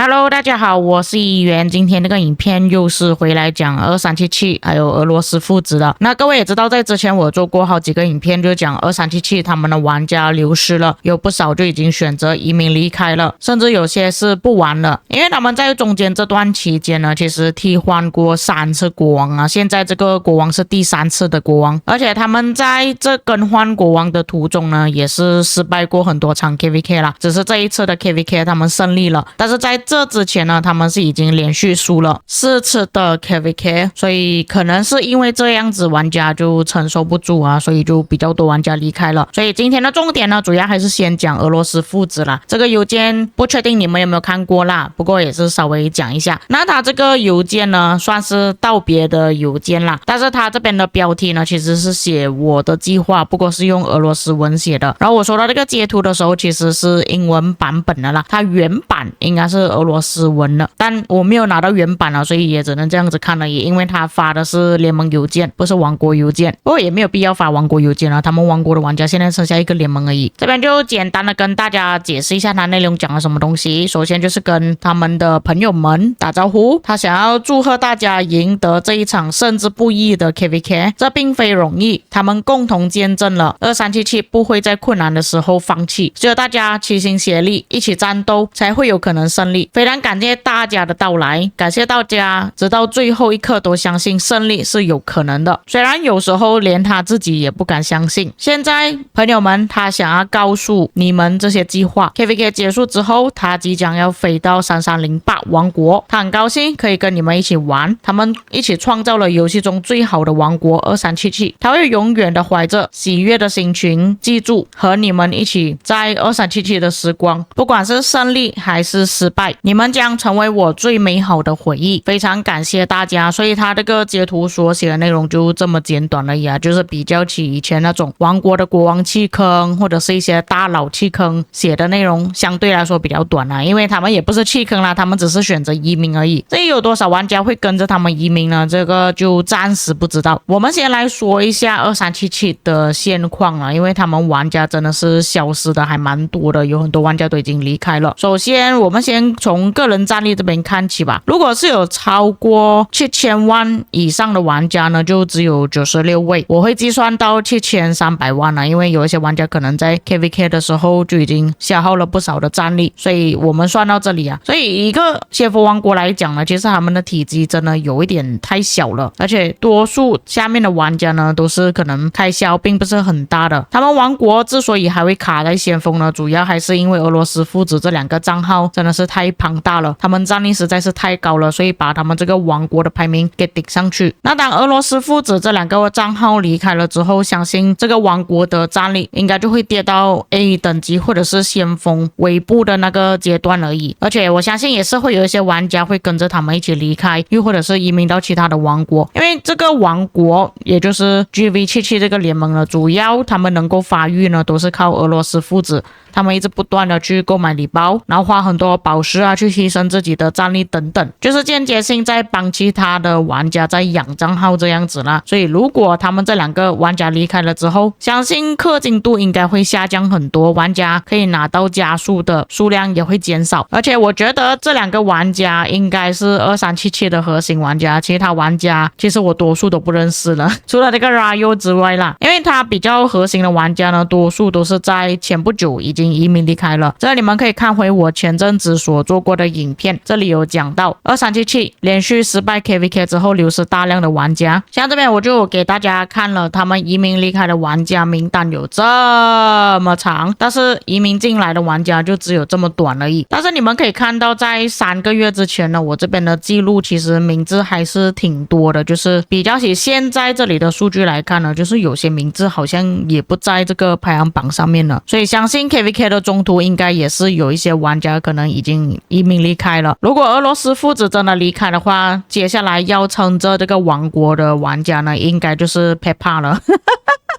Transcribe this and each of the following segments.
Hello， 大家好，我是议员。今天这个影片又是回来讲2377还有俄罗斯父子的。那各位也知道，在之前我做过好几个影片，就讲2377他们的玩家流失了，有不少就已经选择移民离开了，甚至有些是不玩了，因为他们在中间这段期间呢，其实替换过3次国王啊，现在这个国王是第3次的国王，而且他们在这更换国王的途中呢，也是失败过很多场 KVK 啦，只是这一次的 KVK 他们胜利了，但是在这之前呢，他们是已经连续输了4次的 KVK， 所以可能是因为这样子玩家就承受不住啊，所以就比较多玩家离开了。所以今天的重点呢，主要还是先讲俄罗斯父子啦。这个邮件不确定你们有没有看过啦，不过也是稍微讲一下。那他这个邮件呢，算是道别的邮件啦，但是他这边的标题呢，其实是写我的计划，不过是用俄罗斯文写的。然后我收到这个截图的时候，其实是英文版本的啦，它原版应该是俄罗斯文了，但我没有拿到原版了，所以也只能这样子看了，也因为他发的是联盟邮件，不是王国邮件，不过也没有必要发王国邮件了，他们王国的玩家现在剩下一个联盟而已。这边就简单的跟大家解释一下他内容讲了什么东西。首先就是跟他们的朋友们打招呼，他想要祝贺大家赢得这一场胜之不易的 KVK， 这并非容易，他们共同见证了2377不会在困难的时候放弃，只有大家齐心协力一起战斗才会有可能胜利。非常感谢大家的到来，感谢大家直到最后一刻都相信胜利是有可能的，虽然有时候连他自己也不敢相信。现在朋友们，他想要告诉你们这些计划。 KVK 结束之后，他即将要飞到3308王国，他很高兴可以跟你们一起玩，他们一起创造了游戏中最好的王国2377，他会永远的怀着喜悦的心情记住和你们一起在2377的时光，不管是胜利还是失败，你们将成为我最美好的回忆。非常感谢大家。所以他这个截图所写的内容就这么简短而已啊，就是比较起以前那种王国的国王弃坑或者是一些大佬弃坑写的内容，相对来说比较短啊，因为他们也不是弃坑啦，他们只是选择移民而已。至于有多少玩家会跟着他们移民呢？这个就暂时不知道。我们先来说一下2377的现况啊，因为他们玩家真的是消失的还蛮多的，有很多玩家都已经离开了。首先我们先从个人战力这边看起吧，如果是有超过7000万以上的玩家呢，就只有96位，我会计算到7300万了，因为有一些玩家可能在 KVK 的时候就已经消耗了不少的战力，所以我们算到这里啊。所以一个谢佛王国来讲呢，其实他们的体积真的有一点太小了，而且多数下面的玩家呢都是可能开销并不是很大的。他们王国之所以还会卡在先锋呢，主要还是因为俄罗斯父子这2个账号真的是太庞大了，他们战力实在是太高了，所以把他们这个王国的排名给顶上去。那当俄罗斯父子这2个账号离开了之后，相信这个王国的战力应该就会跌到 A 等级或者是先锋尾部的那个阶段而已。而且我相信也是会有一些玩家会跟着他们一起离开，又或者是移民到其他的王国，因为这个王国也就是 GV77 这个联盟呢，主要他们能够发育呢都是靠俄罗斯父子，他们一直不断的去购买礼包，然后花很多宝石啊去牺牲自己的战力等等，就是间接性在帮其他的玩家在养账号这样子啦。所以如果他们这2个玩家离开了之后，相信氪金度应该会下降很多，玩家可以拿到加速的数量也会减少。而且我觉得这2个玩家应该是2377的核心玩家，其他玩家其实我多数都不认识了，除了这个 Ryo 之外啦，因为他比较核心的玩家呢，多数都是在前不久已经移民离开了。这你们可以看回我前阵子所做过的影片，这里有讲到2377连续失败 KVK 之后流失大量的玩家，像这边我就给大家看了他们移民离开的玩家名单有这么长，但是移民进来的玩家就只有这么短而已。但是你们可以看到在3个月之前呢，我这边的记录其实名字还是挺多的，就是比较起现在这里的数据来看呢，就是有些名字好像也不在这个排行榜上面了，所以相信 KVK 的中途应该也是有一些玩家可能已经移民离开了。如果俄罗斯父子真的离开的话，接下来要撑着这个王国的玩家呢，应该就是 Peppa 了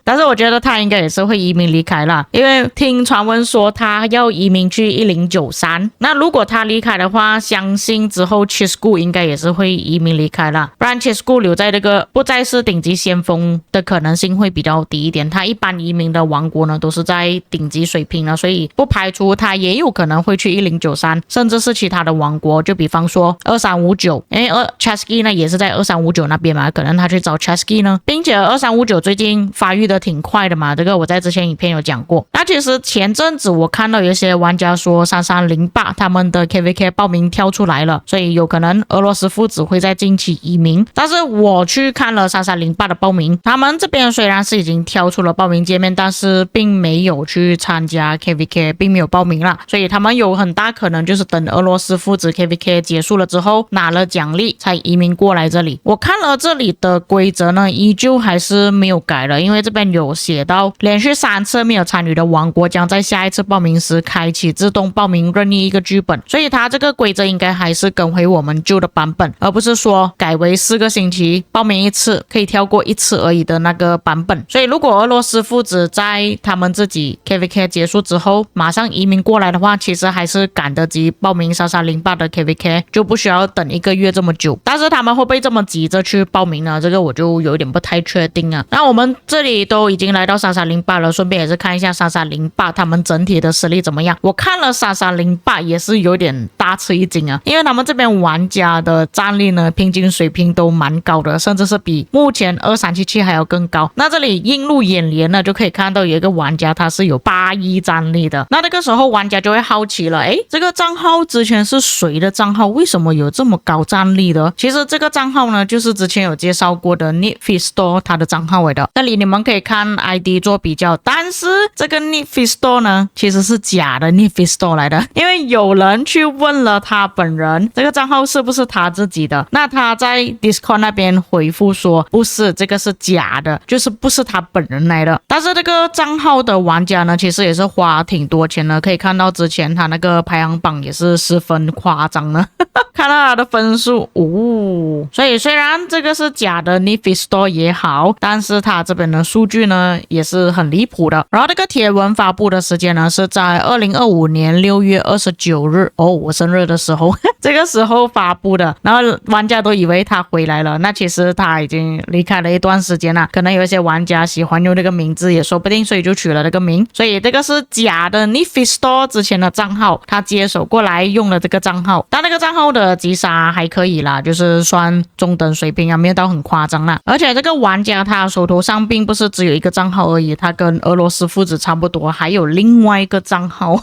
但是我觉得他应该也是会移民离开啦，因为听传闻说他要移民去1093。那如果他离开的话，相信之后 Cescu 应该也是会移民离开啦，不然 Cescu 留在这个不再是顶级先锋的可能性会比较低一点。他一般移民的王国呢都是在顶级水平了，所以不排除他也有可能会去1093，甚至是其他的王国，就比方说2359，因为Chesky 呢也是在2359那边嘛，可能他去找 Chesky 呢，并且2359最近发育的挺快的嘛，这个我在之前影片有讲过。那其实前阵子我看到有一些玩家说3308他们的 KVK 报名跳出来了，所以有可能俄罗斯父子会在近期移民。但是我去看了3308的报名，他们这边虽然是已经跳出了报名界面，但是并没有去参加 KVK， 并没有报名啦，所以他们有很大可能就是等俄罗斯父子 KVK 结束了之后拿了奖励才移民过来这里。我看了这里的规则呢，依旧还是没有改的，因为这边有写到连续3次没有参与的王国将在下一次报名时开启自动报名任意一个剧本，所以它这个规则应该还是跟回我们旧的版本，而不是说改为4个星期报名1次可以跳过1次而已的那个版本。所以如果俄罗斯父子在他们自己 KVK 结束之后马上移民过来的话，其实还是赶得及报名3308的 KVK， 就不需要等1个月这么久。但是他们会不会这么急着去报名呢？这个我就有点不太确定啊。那我们这里都已经来到3308了，顺便也是看一下3308他们整体的实力怎么样。我看了3308也是有点大吃一惊啊，因为他们这边玩家的战力呢平均水平都蛮高的，甚至是比目前2377还要更高。那这里映入眼帘呢，就可以看到有一个玩家他是有8亿战力的。那这个时候玩家就会好奇了，诶，这个账号之前是谁的账号？为什么有这么高战力的？其实这个账号呢就是之前有介绍过的 Nitfisto 他的账号来的，这里你们可以看 ID 做比较。但是这个 Nitfisto 呢其实是假的 Nitfisto 来的，因为有人去问了他本人这个账号是不是他自己的，那他在 Discord 那边回复说不是，这个是假的，就是不是他本人来的。但是这个账号的玩家呢其实也是花挺多钱的，可以看到之前他那个排行榜也是十分夸张的看到他的分数所以虽然这个是假的 Nitfisto 也好，但是他这边的数据呢也是很离谱的。然后这个帖文发布的时间呢是在2025年6月29日我生日的时候这个时候发布的，然后玩家都以为他回来了，那其实他已经离开了一段时间了，可能有一些玩家喜欢用这个名字也说不定，所以就取了这个名。所以这个是假的 Nitfisto 之前的账号，他接手过来用了这个账号，但那个账号的击杀还可以啦，就是算中等水平啊，没有到很夸张啦。而且这个玩家他手头上并不是只有一个账号而已，他跟俄罗斯父子差不多，还有另外一个账号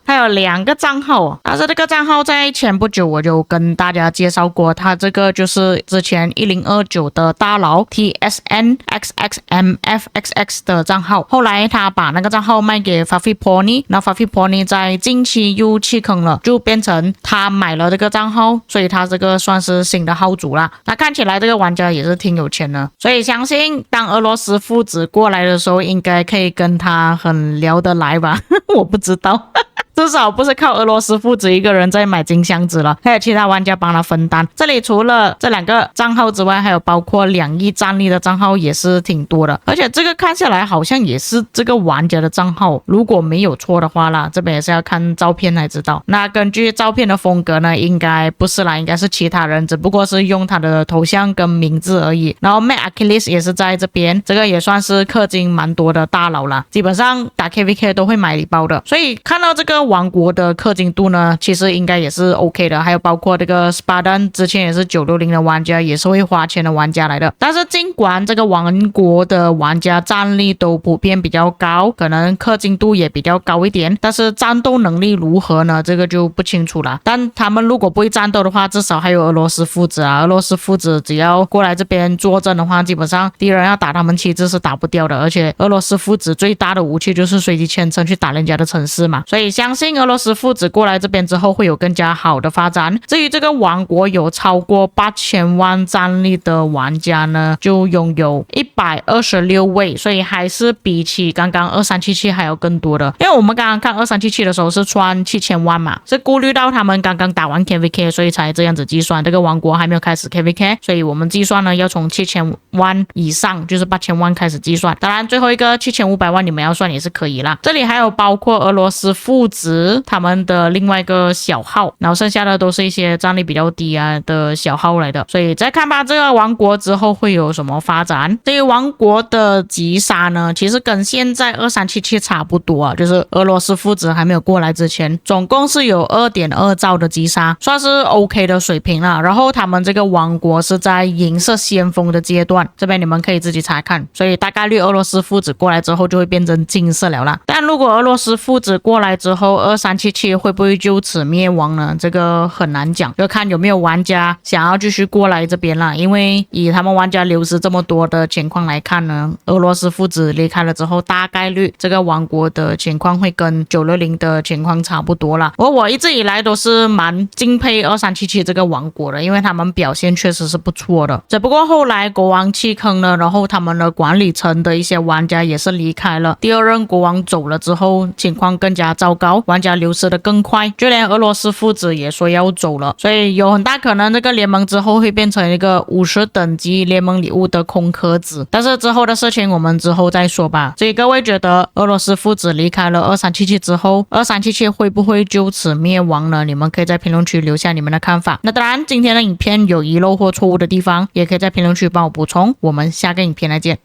他有2个账号，但是这个账号在前不久我就跟大家介绍过，他这个就是之前1029的大佬 TSNXXMFXX 的账号，后来他把那个账号卖给 Fluffy Pony， 那 Fluffy Pony 在近期又弃坑了，就变成他买了这个账号，所以他这个算是新的号主啦。那看起来这个玩家也是挺有钱的，所以相信当俄罗斯父子过来的时候应该可以跟他很聊得来吧我不知道至少不是靠俄罗斯父子一个人在买金箱子了，还有其他玩家帮他分担。这里除了这2个账号之外，还有包括2亿战力的账号也是挺多的，而且这个看下来好像也是这个玩家的账号，如果没有错的话啦，这边也是要看照片才知道。那根据照片的风格呢，应该不是啦，应该是其他人，只不过是用他的头像跟名字而已。然后 Mac Achilles 也是在这边，这个也算是氪金蛮多的大佬啦，基本上打 KVK 都会买礼包的，所以看到这个王国的氪金度呢其实应该也是 OK 的，还有包括这个 Spartan 之前也是960的玩家，也是会花钱的玩家来的。但是尽管这个王国的玩家战力都普遍比较高，可能氪金度也比较高一点，但是战斗能力如何呢，这个就不清楚了。但他们如果不会战斗的话，至少还有俄罗斯父子啊，俄罗斯父子只要过来这边坐镇的话，基本上敌人要打他们旗帜是打不掉的，而且俄罗斯父子最大的武器就是随机牵程去打人家的城市嘛，所以相相信俄罗斯父子过来这边之后会有更加好的发展。至于这个王国有超过8000万战力的玩家呢，就拥有126位，所以还是比起刚刚2377还要更多的。因为我们刚刚看2377的时候是算7000万嘛，是顾虑到他们刚刚打完 KVK， 所以才这样子计算。这个王国还没有开始 KVK， 所以我们计算呢要从7000万以上，就是8000万开始计算。当然最后一个7500万你们要算也是可以啦。这里还有包括俄罗斯父子他们的另外一个小号，然后剩下的都是一些战力比较低的小号来的。所以再看吧，这个王国之后会有什么发展。对于王国的击杀呢，其实跟现在2377差不多啊，就是俄罗斯父子还没有过来之前，总共是有 2.2 兆的击杀，算是 OK 的水平了。然后他们这个王国是在银色先锋的阶段，这边你们可以自己查看。所以大概率俄罗斯父子过来之后就会变成金色了啦。但如果俄罗斯父子过来之后2377会不会就此灭亡呢？这个很难讲，就看有没有玩家想要继续过来这边啦。因为以他们玩家流失这么多的情况来看呢，俄罗斯父子离开了之后，大概率这个王国的情况会跟960的情况差不多啦。我一直以来都是蛮敬佩2377这个王国的，因为他们表现确实是不错的。只不过后来国王弃坑了，然后他们的管理层的一些玩家也是离开了，第二任国王走了之后，情况更加糟糕，玩家流失的更快，就连俄罗斯父子也说要走了。所以有很大可能这个联盟之后会变成一个50等级联盟礼物的空壳子，但是之后的事情我们之后再说吧。所以各位觉得俄罗斯父子离开了2377之后，2377会不会就此灭亡呢？你们可以在评论区留下你们的看法。那当然今天的影片有遗漏或错误的地方，也可以在评论区帮我补充。我们下个影片再见。